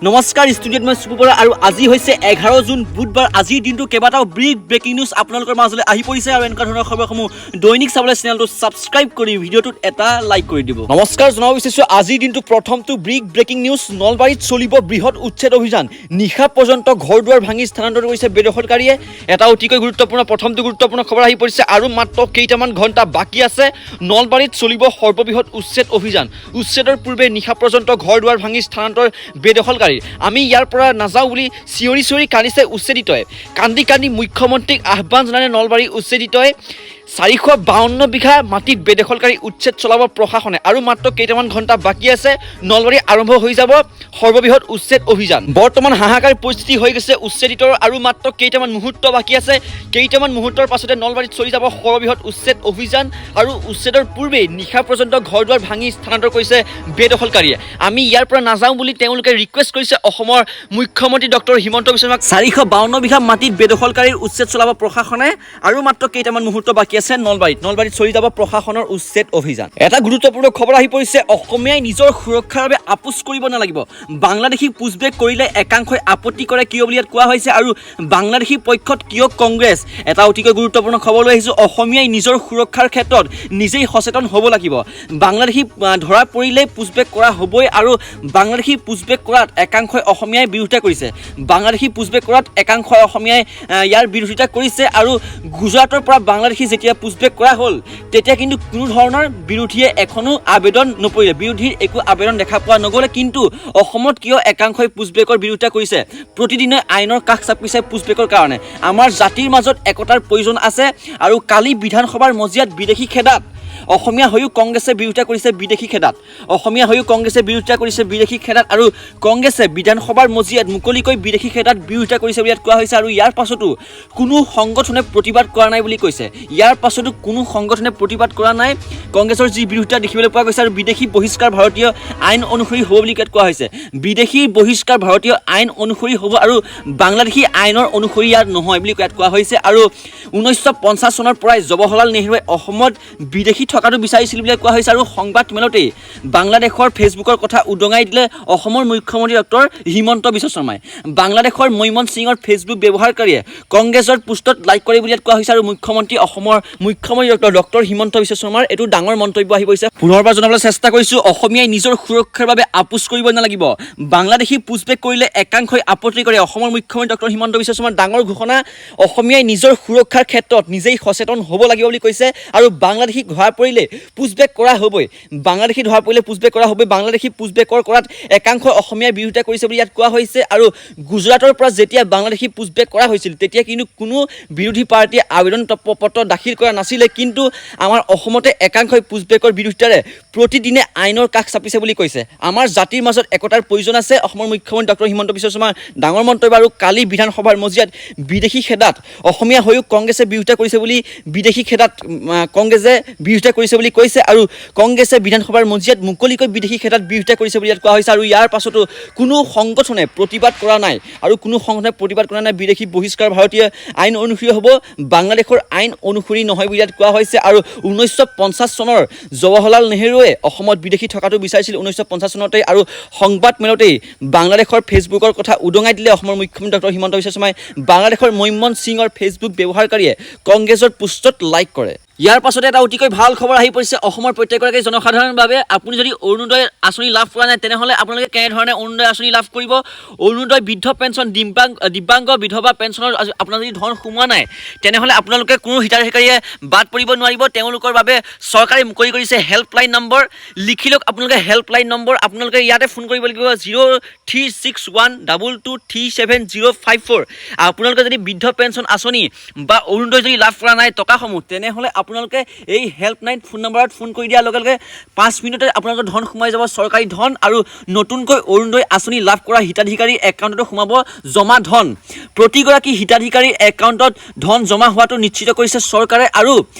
নমস্কাৰ ষ্টুডিঅ'ত মই সুপুৰা আৰু আজি হৈছে 11 জুন বুধবাৰ। আজিৰ দিনটো কেইবাটাও ব্ৰেকিং নিউজ আপোনালোকৰ মাজলৈ আহি পৰিছে আৰু এনেকুৱা ধৰণৰ খবৰসমূহ দৈনিক চাবলৈ চেনেলটো ছাবস্ক্ৰাইব কৰি ভিডিঅ'টোত এটা লাইক কৰি দিব। নমস্কাৰ জনাব বিচাৰিছোঁ আজিৰ দিনটো প্ৰথমটো ব্ৰেকিং নিউজ। নলবাৰীত চলিব বৃহৎ উচ্ছেদ অভিযান। নিশা পৰ্যন্ত ঘৰ দুৱাৰ ভাঙি স্থানান্তৰ কৰিছে বেদখলকাৰীয়ে। এটা অতিকৈ গুৰুত্বপূৰ্ণ গুৰুত্বপূৰ্ণ খবৰ আহি পৰিছে আৰু মাত্ৰ কেইটামান ঘণ্টা বাকী আছে। নলবাৰীত চলিব সৰ্ববৃহৎ উচ্ছেদ অভিযান। উচ্ছেদৰ পূৰ্বে নিশা পৰ্যন্ত ঘৰ দুৱাৰ ভাঙি স্থানান্তৰ বেদখলকাৰী। আমি ইয়াৰ পৰা নাযাওঁ বুলি চিঞৰি চিঞৰি কান্দিছে উচ্ছেদিতই। কান্দি কান্দি মুখ্যমন্ত্ৰীক আহ্বান জনালে নলবাৰী উচ্ছেদিতই। 452 বিঘা মাটিত বেদখলকাৰী উচ্ছেদ চলাব প্ৰশাসনে আৰু মাত্ৰ কেইটামান ঘণ্টা বাকী আছে। নলবাৰী আৰম্ভ হৈ যাব সৰ্ববৃহৎ উচ্ছেদ অভিযান। বৰ্তমান হাহাকাৰ পৰিস্থিতি হৈ গৈছে উচ্ছেদিতৰ আৰু মাত্ৰ কেইটামান মুহূৰ্ত বাকী আছে। কেইটামান মুহূৰ্তৰ পাছতে নলবাৰীত চলি যাব সৰ্ববৃহৎ উচ্ছেদ অভিযান আৰু উচ্ছেদৰ পূৰ্বেই নিশা পৰ্যন্ত ঘৰ দুৱাৰ ভাঙি স্থানান্তৰ কৰিছে বেদখলকাৰীয়ে। আমি ইয়াৰ পৰা নাযাওঁ বুলি তেওঁলোকে ৰিকুৱেষ্ট কৰিছে অসমৰ মুখ্যমন্ত্ৰী ডক্টৰ হিমন্ত বিশ্ব শৰ্মাক। 452 বিঘা মাটিত বেদখলকাৰীৰ উচ্ছেদ চলাব প্ৰশাসনে আৰু মাত্ৰ কেইটামান মুহূৰ্ত বাকী আছে। নলবাৰীত চলি যাব প্ৰশাসনৰ উচ্ছেদ অভিযান। এটা গুৰুত্বপূৰ্ণ খবৰ আহি পৰিছে। অসমীয়াই নিজৰ সুৰক্ষাৰ বাবে আপোচ কৰিব নালাগিব। বাংলাদেশী পুছবেক কৰিলে একাংশই আপত্তি কৰে কিয় বুলি ইয়াত কোৱা হৈছে আৰু বাংলাদেশী পক্ষত কিয় কংগ্ৰেছ। এটা অতিকৈ গুৰুত্বপূৰ্ণ খবৰ লৈ আহিছোঁ। অসমীয়াই নিজৰ সুৰক্ষাৰ ক্ষেত্ৰত নিজেই সচেতন হ'ব লাগিব। বাংলাদেশী ধৰা পৰিলে পুছবেক কৰা হ'বই আৰু বাংলাদেশী পুছবেক কৰাত একাংশই অসমীয়াই বিৰোধিতা কৰিছে। বাংলাদেশী পুছবেক কৰাত একাংশই অসমীয়াই ইয়াৰ বিৰোধিতা কৰিছে আৰু গুজৰাটৰ পৰা বাংলাদেশী যেতিয়া পুছবেক কৰা হ'ল তেতিয়া কিন্তু কোনো ধৰণৰ বিৰোধীয়ে এখনো আবেদন নপৰিলে। বিৰোধীৰ একো আবেদন দেখা পোৱা নগ'লে। কিন্তু অসমত কিয় একাংশই পুছবেকৰ বিৰোধিতা কৰিছে? প্ৰতিদিনে আইনৰ কাষ চাপিছে পুছবেকৰ কাৰণে। আমাৰ জাতিৰ মাজত একতাৰ প্ৰয়োজন আছে আৰু কালি বিধানসভাৰ মজিয়াত বিদেশী খেদাত অসমীয়া হৈও কংগ্ৰেছে বিৰোধিতা কৰিছে বিদেশী খেদাত। অসমীয়া হৈও কংগ্ৰেছে বিৰোধিতা কৰিছে বিদেশী খেদাত আৰু কংগ্ৰেছে বিধানসভাৰ মজিয়াত মুকলিকৈ বিদেশী খেদাত বিৰোধিতা কৰিছে বুলি ইয়াত কোৱা হৈছে। আৰু ইয়াৰ পাছতো কোনো সংগঠনে প্ৰতিবাদ কৰা নাই বুলি কৈছে। ইয়াৰ পাছতো কোনো সংগঠনে প্ৰতিবাদ কৰা নাই। কংগ্ৰেছৰ যি বিৰোধিতা দেখিবলৈ পোৱা গৈছে আৰু বিদেশী বহিষ্কাৰ ভাৰতীয় আইন অনুসৰি হ'ব বুলি ইয়াত কোৱা হৈছে। বিদেশী বহিষ্কাৰ ভাৰতীয় আইন অনুসৰি হ'ব আৰু বাংলাদেশী আইনৰ অনুসৰি ইয়াত নহয় বুলি ইয়াত কোৱা হৈছে। আৰু 1950 চনৰ পৰাই জৱাহৰলাল নেহৰুৱে অসমত বিদেশী থকাটো বিচাৰিছিল বুলি কোৱা হৈছে। আৰু সংবাদ মেলতেই বাংলাদেশৰ ফেচবুকৰ কথা উদঙাই দিলে অসমৰ মুখ্যমন্ত্ৰী ডক্টৰ হিমন্ত বিশ্ব শৰ্মাই। বাংলাদেশৰ মৈমন সিঙৰ ফেচবুক ব্যৱহাৰকাৰীয়ে কংগ্ৰেছৰ পোষ্টত লাইক কৰে বুলি কোৱা হৈছে। আৰু অসমৰ মুখ্যমন্ত্ৰী ডক্টৰ হিমন্ত বিশ্ব শৰ্মাৰ এইটো ডাঙৰ মন্তব্য আহি পৰিছে। পুনৰবাৰ জনাবলৈ চেষ্টা কৰিছোঁ অসমীয়াই নিজৰ সুৰক্ষাৰ বাবে আপোচ কৰিব নালাগিব। বাংলাদেশী পুছবেক কৰিলে একাংশই আপত্তি কৰে। অসমৰ মুখ্যমন্ত্ৰী ডক্টৰ হিমন্ত বিশ্ব শৰ্মাৰ ডাঙৰ ঘোষণা। অসমীয়াই নিজৰ সুৰক্ষাৰ ক্ষেত্ৰত নিজেই সচেতন হ'ব লাগিব বুলি কৈছে। আৰু বাংলাদেশী ধৰা পৰিলে পুছবেক কৰা হ'বই। বাংলাদেশী ধৰা পৰিলে পুছবেক কৰা হ'বই। বাংলাদেশী পুছবেকৰ কৰাত একাংশ অসমীয়াই বিৰোধিতা কৰিছে বুলি ইয়াত কোৱা হৈছে। আৰু গুজৰাটৰ পৰা যেতিয়া বাংলাদেশী পুছবেক কৰা হৈছিল তেতিয়া কিন্তু কোনো বিৰোধী পাৰ্টীয়ে আবেদন পত্ৰ দাখিল কৰা নাছিলে। কিন্তু আমাৰ অসমতে একাংশই পুছবেকৰ বিৰোধিতাৰে প্ৰতিদিনে আইনৰ কাষ চাপিছে বুলি কৈছে। আমাৰ জাতিৰ মাজত একতাৰ প্ৰয়োজন আছে। অসমৰ মুখ্যমন্ত্ৰী ডক্টৰ হিমন্ত বিশ্ব শৰ্মাৰ ডাঙৰ মন্তব্য। আৰু কালি বিধানসভাৰ মজিয়াত বিদেশী খেদাত অসমীয়া হৈও কংগ্ৰেছে বিৰোধিতা কৰিছে বুলি বিদেশী খেদাত কংগ্ৰেছে বিৰোধিতা কৰিছে বুলি কৈছে। আৰু কংগ্ৰেছে বিধানসভাৰ মজিয়াত মুকলিকৈ বিদেশী খেদাত বিৰোধিতা কৰিছে বুলি ইয়াত কোৱা হৈছে। আৰু ইয়াৰ পাছতো কোনো সংগঠনে প্ৰতিবাদ কৰা নাই আৰু কোনো সংগঠনে প্ৰতিবাদ কৰা নাই। বিদেশী বহিষ্কাৰ ভাৰতীয় আইন অনুসৰি হ'ব, বাংলাদেশৰ আইন অনুসৰি নহয় বুলি ইয়াত কোৱা হৈছে। আৰু 1950 চনৰ জৱাহৰলাল নেহৰুৱে অসমত বিদেশী থকাটো বিচাৰিছিল 1950 চনতে। আৰু সংবাদ মেলতেই বাংলাদেশৰ ফেচবুকৰ কথা উদঙাই দিলে অসমৰ মুখ্যমন্ত্ৰী ডক্টৰ হিমন্ত বিশ্ব শৰ্মাই। বাংলাদেশৰ মৈমন সিঙৰ ফেচবুক ব্যৱহাৰকাৰীয়ে কংগ্ৰেছৰ পোষ্টত লাইক কৰে। ইয়াৰ পাছতে এটা অতিকৈ ভাল খবৰ আহি পৰিছে অসমৰ প্ৰত্যেকগৰাকী জনসাধাৰণৰ বাবে। আপুনি যদি অৰুণোদয় আঁচনি লাভ কৰা নাই তেনেহ'লে আপোনালোকে কেনেধৰণে অৰুণোদয় আঁচনি লাভ কৰিব? অৰুণোদয় বৃদ্ধ পেঞ্চন, দিব্যাংগ বিধৱা পেঞ্চনৰ আপোনাৰ যদি ধন সোমোৱা নাই তেনেহ'লে আপোনালোকে কোনো হিতাধিকাৰীয়ে বাদ পৰিব নোৱাৰিব। তেওঁলোকৰ বাবে চৰকাৰে মুকলি কৰিছে হেল্পলাইন নম্বৰ। লিখি লওক আপোনালোকে হেল্পলাইন নম্বৰ। আপোনালোকে ইয়াতে ফোন কৰিব লাগিব 036122370054। আপোনালোকে যদি বৃদ্ধ পেঞ্চন আঁচনি বা অৰুণোদয় যদি লাভ কৰা নাই টকাসমূহ তেনেহ'লে আপোনালোকে এই হেল্পলাইন ফোন নম্বৰত ফোন কৰি দিয়াৰ লগে লগে 5 মিনিটতে আপোনালোকৰ ধন সোমাই যাব, চৰকাৰী ধন। আৰু নতুনকৈ অৰুণোদয় আঁচনি লাভ কৰা হিতাধিকাৰীৰ একাউণ্টতো সোমাব জমা ধন। প্ৰতিগৰাকী হিতাধিকাৰীৰ একাউণ্টত ধন জমা হোৱাটো নিশ্চিত কৰিছে চৰকাৰে। আৰু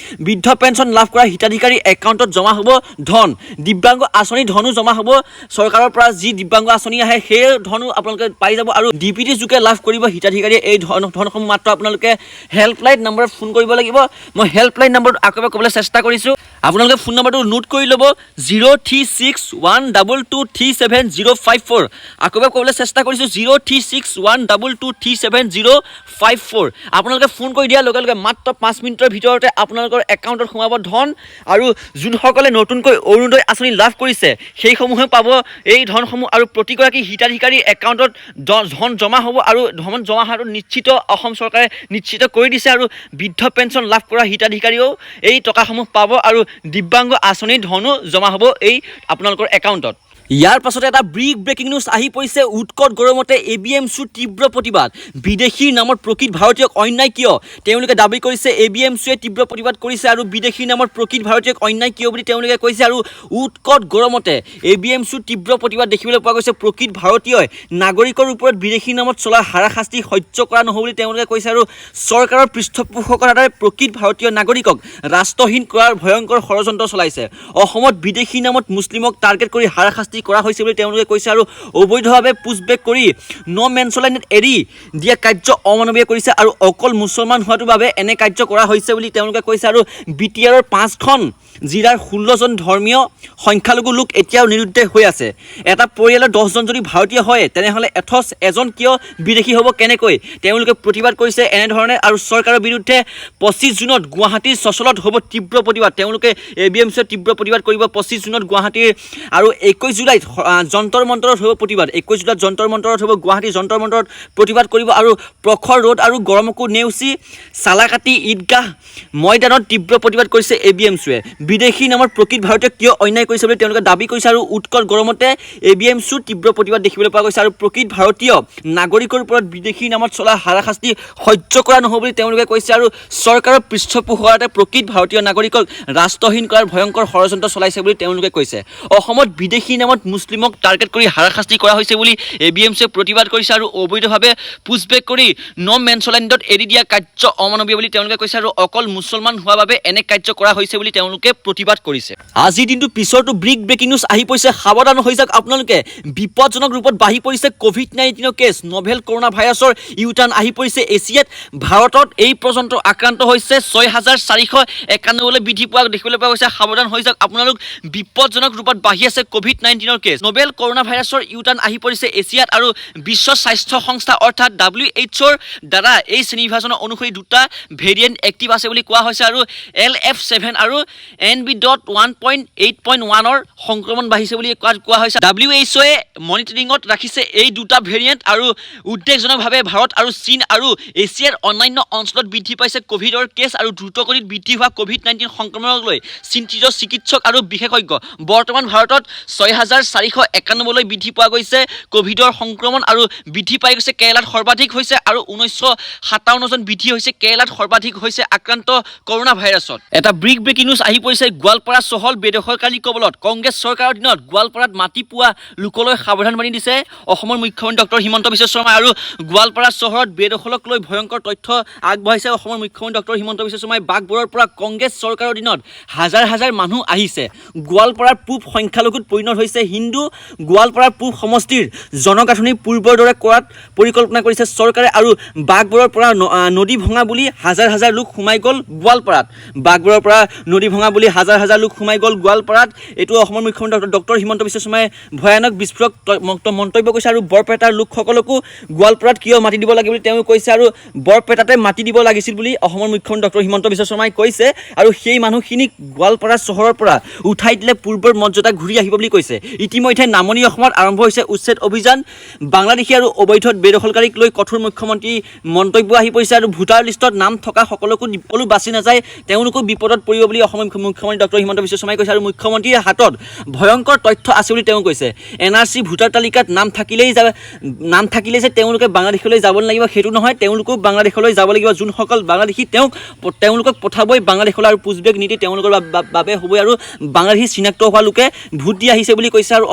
বৃদ্ধ পেঞ্চন লাভ কৰা হিতাধিকাৰীৰ একাউণ্টত জমা হ'ব ধন। দিব্যাংগ আঁচনি ধনো জমা হ'ব। চৰকাৰৰ পৰা যি দিব্যাংগ আঁচনি আহে সেই ধনো আপোনালোকে পাই যাব। আৰু ডিপিটি যোগে লাভ কৰিব হিতাধিকাৰীয়ে এই ধনসমূহ। মাত্ৰ আপোনালোকে হেল্পলাইন নম্বৰত ফোন কৰিব লাগিব। মই হেল্পলাইন নম্বৰটো আকৌ এবাৰ ক'বলৈ চেষ্টা কৰিছোঁ আপোনালোকে ফোন নম্বৰটো নোট কৰি ল'ব 036122370054 আকৌ এবাৰ ক'বলৈ চেষ্টা কৰিছোঁ 036122370054 আপোনালোকে ফোন কৰি দিয়াৰ লগে লগে মাত্ৰ 5 মিনিটৰ ভিতৰতে আপোনালোকৰ একাউণ্টত সোমাব ধন আৰু যোনসকলে নতুনকৈ অৰুণোদয় আঁচনি লাভ কৰিছে সেইসমূহে পাব এই ধনসমূহ আৰু প্ৰতিগৰাকী হিতাধিকাৰীৰ একাউণ্টত ধন জমা হ'ব আৰু ধন জমা হোৱাটো নিশ্চিত অসম চৰকাৰে নিশ্চিত কৰি দিছে আৰু বৃদ্ধ পেঞ্চন লাভ কৰা হিতাধিকাৰীও এই টকাসমূহ পাব আৰু দিব্যাংগ আঁচনিৰ ধনো জমা হ'ব এই আপোনালোকৰ একাউণ্টত ইয়াৰ পাছতে এটা ব্ৰেকিং নিউজ আহি পৰিছে উৎকট গৰমতে ABMCৰ তীব্ৰ প্ৰতিবাদ বিদেশীৰ নামত প্ৰকৃত ভাৰতীয়ক অন্যায় কিয় তেওঁলোকে দাবী কৰিছে ABMCয়ে তীব্ৰ প্ৰতিবাদ কৰিছে আৰু বিদেশীৰ নামত প্ৰকৃত ভাৰতীয়ক অন্যায় কিয় বুলি তেওঁলোকে কৈছে আৰু উৎকট গৰমতে ABMCৰ তীব্ৰ প্ৰতিবাদ দেখিবলৈ পোৱা গৈছে প্ৰকৃত ভাৰতীয়ই নাগৰিকৰ ওপৰত বিদেশীৰ নামত চলা হাৰাশাস্তি সহ্য কৰা নহ'ব বুলি তেওঁলোকে কৈছে আৰু চৰকাৰৰ পৃষ্ঠপোষকতাৰে প্ৰকৃত ভাৰতীয় নাগৰিকক ৰাষ্ট্ৰহীন কৰাৰ ভয়ংকৰ ষড়যন্ত্ৰ চলাইছে অসমত বিদেশীৰ নামত মুছলিমক টাৰ্গেট কৰি হাৰাশাস্তি কৰা হৈছে বুলি তেওঁলোকে কৈছে আৰু অবৈধভাৱে পুছবেক কৰি মেনচলাইনত এৰি দিয়া কাৰ্য অমানৱীয় কৰিছে আৰু অকল মুছলমান হোৱাটোৰ বাবে এনে কাৰ্য কৰা হৈছে বুলি তেওঁলোকে কৈছে আৰু BTRৰ 5খন জিলাৰ 16জন ধৰ্মীয় সংখ্যালঘু লোক এতিয়াও নিৰুদ্দেশ হৈ আছে এটা পৰিয়ালৰ 10জন যদি ভাৰতীয় হয় তেনেহ'লে এথচ এজন কিয় বিদেশী হ'ব কেনেকৈ তেওঁলোকে প্ৰতিবাদ কৰিছে এনেধৰণে আৰু চৰকাৰৰ বিৰুদ্ধে 25 জুনত গুৱাহাটীৰ চচলত হ'ব তীব্ৰ প্ৰতিবাদ তেওঁলোকে ABMCয়ে তীব্ৰ প্ৰতিবাদ কৰিব 25 জুনত গুৱাহাটীৰ আৰু 21 জুলাইত যন্তৰ মন্তৰত হ'ব প্ৰতিবাদ 21 জুলাইত যন্তৰ মন্তৰত হ'ব গুৱাহাটী যন্তৰ মন্তৰত প্ৰতিবাদ কৰিব আৰু প্ৰখৰ ৰ'দ আৰু গৰমকো নেওচি চালাকাটি ঈদগাহ ময়দানত তীব্ৰ প্ৰতিবাদ কৰিছে ABMCয়ে বিদেশী নামৰ প্ৰকৃত ভাৰতীয় কিয় অন্যায় কৰিছে বুলি তেওঁলোকে দাবী কৰিছে আৰু উৎকট গৰমতে ABMCৰ তীব্ৰ প্ৰতিবাদ দেখিবলৈ পোৱা গৈছে আৰু প্ৰকৃত ভাৰতীয় নাগৰিকৰ ওপৰত বিদেশী নামত চলা হাৰাশাস্তি সহ্য কৰা নহ'ব বুলি তেওঁলোকে কৈছে আৰু চৰকাৰৰ পৃষ্ঠপোষকতাৰে প্ৰকৃত ভাৰতীয় নাগৰিকক ৰাষ্ট্ৰহীন কৰাৰ ভয়ংকৰ ষড়যন্ত্ৰ চলাইছে বুলি তেওঁলোকে কৈছে অসমত বিদেশী নামত মুছলিমক টাৰ্গেট কৰি হাৰাশাস্তি কৰা হৈছে বুলি ABMCয়ে প্ৰতিবাদ কৰিছে আৰু অবৈধভাৱে পুছবেক কৰি মেনচলাইনত এৰি দিয়া কাৰ্য অমানৱীয় বুলি তেওঁলোকে কৈছে আৰু অকল মুছলমান হোৱাৰ বাবে এনে কাৰ্য কৰা হৈছে বুলি তেওঁলোকে প্ৰতিবাদ কৰিছে আজি দিনটো পিছৰটো ব্ৰেকিং নিউজ আহি পৰিছে সাৱধান হৈ যাওক আপোনালোকে বিপদজনক ৰূপত বাঢ়ি পৰিছে COVID-19 কেছ নভেল কৰোনা ভাইৰাছৰ ইউটাৰ্ণ আহি পৰিছে এছিয়াত ভাৰতত এই পৰ্যন্ত আক্ৰান্ত হৈছে 6491 লৈ বৃদ্ধি পোৱা দেখিবলৈ পোৱা গৈছে সাৱধান হৈ যাওক আপোনালোক বিপদজনক ৰূপত বাঢ়ি আছে COVID-19 কেছ নভেল কৰোনা ভাইৰাছৰ ইউটাৰ্ণ আহি পৰিছে এছিয়াত আৰু বিশ্ব স্বাস্থ্য সংস্থা অৰ্থাৎ WHOৰ দ্বাৰা এই শ্ৰেণীবিভাজনৰ অনুসৰি দুটা ভেৰিয়েণ্ট এক্টিভ আছে বুলি কোৱা হৈছে আৰু LF7 আৰু NB.1.8.1ৰ সংক্ৰমণ বাঢ়িছে বুলি কোৱা হৈছে WHOয়ে মনিটৰিঙত ৰাখিছে এই দুটা ভেৰিয়েণ্ট আৰু উদ্বেগজনকভাৱে ভাৰত আৰু চীন আৰু এছিয়াৰ অন্যান্য অঞ্চলত বৃদ্ধি পাইছে কোভিডৰ কেছ আৰু দ্ৰুতগতিত বৃদ্ধি হোৱা COVID-19 সংক্ৰমণক লৈ চিন্তিত চিকিৎসক আৰু বিশেষজ্ঞ বৰ্তমান ভাৰতত 6491 লৈ বৃদ্ধি পোৱা গৈছে কোভিডৰ সংক্ৰমণ আৰু বৃদ্ধি পাই গৈছে কেৰালাত সৰ্বাধিক হৈছে আৰু 1957 জন বৃদ্ধি হৈছে কেৰালাত সৰ্বাধিক হৈছে আক্ৰান্ত কৰোনা ভাইৰাছত এটা ব্ৰেকিং নিউজ আহি পৰিছে গোৱালপাৰা চহল বেদখলকাৰী কবলত কংগ্ৰেছ চৰকাৰৰ দিনত গোৱালপাৰাত মাটি পোৱা লোকলৈ সাৱধানবাণী দিছে অসমৰ মুখ্যমন্ত্ৰী ডক্টৰ হিমন্ত বিশ্ব শৰ্মা আৰু গোৱালপাৰা চহৰত বেদখলক লৈ ভয়ংকৰ তথ্য আগবঢ়াইছে অসমৰ মুখ্যমন্ত্ৰী ডক্টৰ হিমন্ত বিশ্ব শৰ্মাই বাগবোৰৰ পৰা কংগ্ৰেছ চৰকাৰৰ দিনত হাজাৰ হাজাৰ মানুহ আহিছে গোৱালপাৰাৰ পূব সংখ্যালঘুত পৰিণত হৈছে হিন্দু গোৱালপাৰাৰ পূব সমষ্টিৰ জনগাঁথনি পূৰ্বৰ দৰে কৰাত পৰিকল্পনা কৰিছে চৰকাৰে আৰু বাগবোৰৰ পৰা নদী ভঙা বুলি হাজাৰ হাজাৰ লোক সোমাই গ'ল গোৱালপাৰাত বাগবোৰৰ পৰা নদী ভঙা বুলি হাজাৰ হাজাৰ লোক সোমাই গ'ল গোৱালপাৰাত এইটো অসমৰ মুখ্যমন্ত্ৰী ডক্টৰ হিমন্ত বিশ্ব শৰ্মাই ভয়ানক বিস্ফোৰক মন্তব্য কৰিছে আৰু বৰপেটাৰ লোকসকলকো গোৱালপাৰাত কিয় মাটি দিব লাগে বুলি তেওঁ কৈছে আৰু বৰপেটাতে মাটি দিব লাগিছিল বুলি অসমৰ মুখ্যমন্ত্ৰী ডক্টৰ হিমন্ত বিশ্ব শৰ্মাই কৈছে আৰু সেই মানুহখিনিক গোৱালপাৰা চহৰৰ পৰা উঠাই দিলে পূৰ্বৰ মৰ্যাদা ঘূৰি আহিব বুলি কৈছে ইতিমধ্যে নামনি অসমত আৰম্ভ হৈছে উচ্ছেদ অভিযান বাংলাদেশী আৰু অবৈধ বেদখলকাৰীক লৈ কঠোৰ মুখ্যমন্ত্ৰী মন্তব্য আহি পৰিছে আৰু ভোটাৰ লিষ্টত নাম থকা সকলো বাছি নাযায় তেওঁলোকো বিপদত পৰিব বুলি অসমৰ মুখ্যমন্ত্ৰী ডক্টৰ হিমন্ত বিশ্ব শৰ্মাই কৈছে আৰু মুখ্যমন্ত্ৰীৰ হাতত ভয়ংকৰ তথ্য আছে বুলি তেওঁ কৈছে NRC ভোটাৰ তালিকাত নাম থাকিলেই যে তেওঁলোকে বাংলাদেশলৈ যাব নালাগিব সেইটো নহয় তেওঁলোকো বাংলাদেশলৈ যাব লাগিব যোনসকল বাংলাদেশী তেওঁলোকক পঠাবই বাংলাদেশলৈ আৰু পুছবেক নীতি তেওঁলোকৰ বাবে হ'বই আৰু বাংলাদেশী চিনাক্ত হোৱা লোকে ভোট দি আহিছে বুলি কৈছে কৈছে আৰু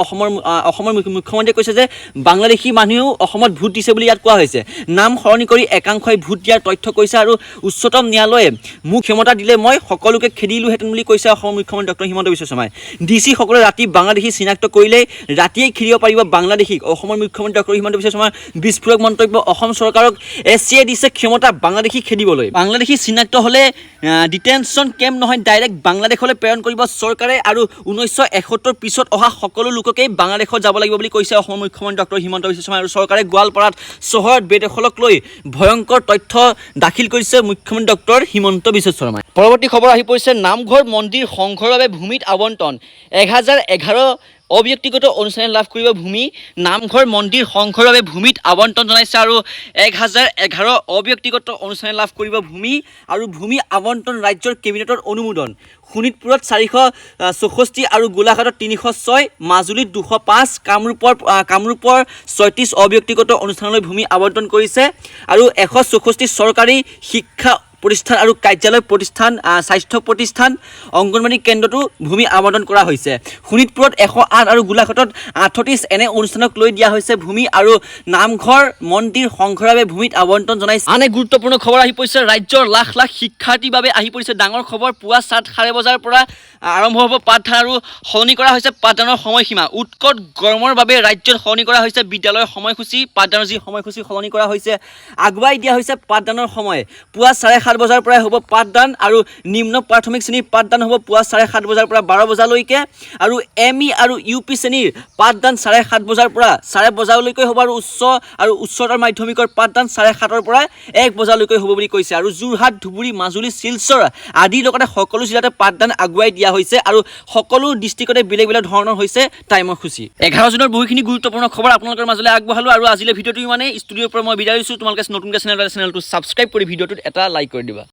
অসমৰ মুখ্যমন্ত্ৰীয়ে কৈছে যে বাংলাদেশী মানুহেও অসমত ভোট দিছে বুলি ইয়াত কোৱা হৈছে নাম সলনি কৰি একাংশই ভোট দিয়াৰ তথ্য কৈছে আৰু উচ্চতম ন্যায়ালয়ে মোক ক্ষমতা দিলে মই সকলোকে খেদিলোহেঁতেন বুলি কৈছে অসমৰ মুখ্যমন্ত্ৰী ডক্টৰ হিমন্ত বিশ্ব শৰ্মাই ডিচি সকলে ৰাতি বাংলাদেশী চিনাক্ত কৰিলেই ৰাতিয়েই খেদিব পাৰিব বাংলাদেশীক অসমৰ মুখ্যমন্ত্ৰী ডক্টৰ হিমন্ত বিশ্ব শৰ্মাৰ বিস্ফোৰক মন্তব্য অসম চৰকাৰক এছিয়ে দিছে ক্ষমতা বাংলাদেশী খেদিবলৈ বাংলাদেশী চিনাক্ত হ'লে ডিটেনশ্যন কেম্প নহয় ডাইৰেক্ট বাংলাদেশলৈ প্ৰেৰণ কৰিব চৰকাৰে আৰু 1971 পিছত অহা সকলো লোককেই বাংলাদেশত যাব লাগিব বুলি কৈছে অসমৰ মুখ্যমন্ত্ৰী ডক্টৰ হিমন্ত বিশ্ব শৰ্মা আৰু চৰকাৰে গোৱালপাৰাত চহৰত বেদখলক লৈ ভয়ংকৰ তথ্য দাখিল কৰিছে মুখ্যমন্ত্ৰী ডক্টৰ হিমন্ত বিশ্ব শৰ্মাই পৰৱৰ্তী খবৰ আহি পৰিছে নামঘৰ মন্দিৰ সংঘৰ বাবে ভূমিত আবণ্টন 1011 অব্যক্তিগত অনুষ্ঠানে লাভ কৰিব ভূমি নামঘৰ মন্দিৰ সংঘৰ বাবে ভূমিত আবণ্টন জনাইছে আৰু 1011 অব্যক্তিগত অনুষ্ঠানে লাভ কৰিব ভূমি আৰু ভূমি আবণ্টন ৰাজ্যৰ কেবিনেটৰ অনুমোদন শোণিতপুৰত 464 আৰু গোলাঘাটত 306 মাজুলীত 205 কামৰূপৰ 36 অব্যক্তিগত অনুষ্ঠানলৈ ভূমি আবণ্টন কৰিছে আৰু 164 চৰকাৰী শিক্ষা প্ৰতিষ্ঠান আৰু কাৰ্যালয় প্ৰতিষ্ঠান স্বাস্থ্য প্ৰতিষ্ঠান অংগনবাড়ী কেন্দ্ৰটো ভূমি আবণ্টন কৰা হৈছে শোণিতপুৰত 108 আৰু গোলাঘাটত 38 এনে অনুষ্ঠানক লৈ দিয়া হৈছে ভূমি আৰু নামঘৰ মন্দিৰ সংঘৰ বাবে ভূমিত আবণ্টন জনাইছে আন এক গুৰুত্বপূৰ্ণ খবৰ আহি পৰিছে ৰাজ্যৰ লাখ লাখ শিক্ষাৰ্থীৰ বাবে আহি পৰিছে ডাঙৰ খবৰ পুৱা 7:30 বজাৰ পৰা আৰম্ভ হ'ব পাঠদান আৰু সলনি কৰা হৈছে পাঠদানৰ সময়সীমা উৎকট গৰমৰ বাবে ৰাজ্যত সলনি কৰা হৈছে বিদ্যালয়ৰ সময়সূচী পাঠদানৰ যি সময়সূচী সলনি কৰা হৈছে আগুৱাই দিয়া হৈছে পাঠদানৰ সময় পুৱা 7:30 বজাৰ পৰা হ'ব পাঠদান আৰু নিম্ন প্ৰাথমিক শ্ৰেণীৰ পাঠদান হ'ব পুৱা 7:30 বজাৰ পৰা 12 বজালৈকে আৰু এমই আৰু ইউপি শ্ৰেণীৰ পাঠদান 7:30 বজাৰ পৰা 4 বজালৈকে হ'ব আৰু উচ্চতৰ মাধ্যমিকৰ পাঠদান 7:30 পৰা 1 বজালৈকে হ'ব বুলি কৈছে আৰু যোৰহাট ধুবুৰী মাজুলী শিলচৰ আদিৰ লগতে সকলো জিলাতে পাঠদান আগুৱাই দিয়া হৈছে আৰু সকলো ডিষ্ট্ৰিক্টতে বেলেগ বেলেগ ধৰণৰ হৈছে টাইমৰ সূচী 11 জুনৰ বহুখিনি গুৰুত্বপূৰ্ণ খবৰ আপোনালোকৰ মাজলৈ আগবঢ়ালো আৰু আজিলৈ ভিডিঅ'টো মানে ষ্টুডিঅ'ৰ পৰা মই বিদায় লৈছোঁ তোমালোকে নতুনকৈ চেনেলটো ছাবস্ক্ৰাইব কৰি ভিডিঅ'টোত এটা লাইক কৰি দিবা।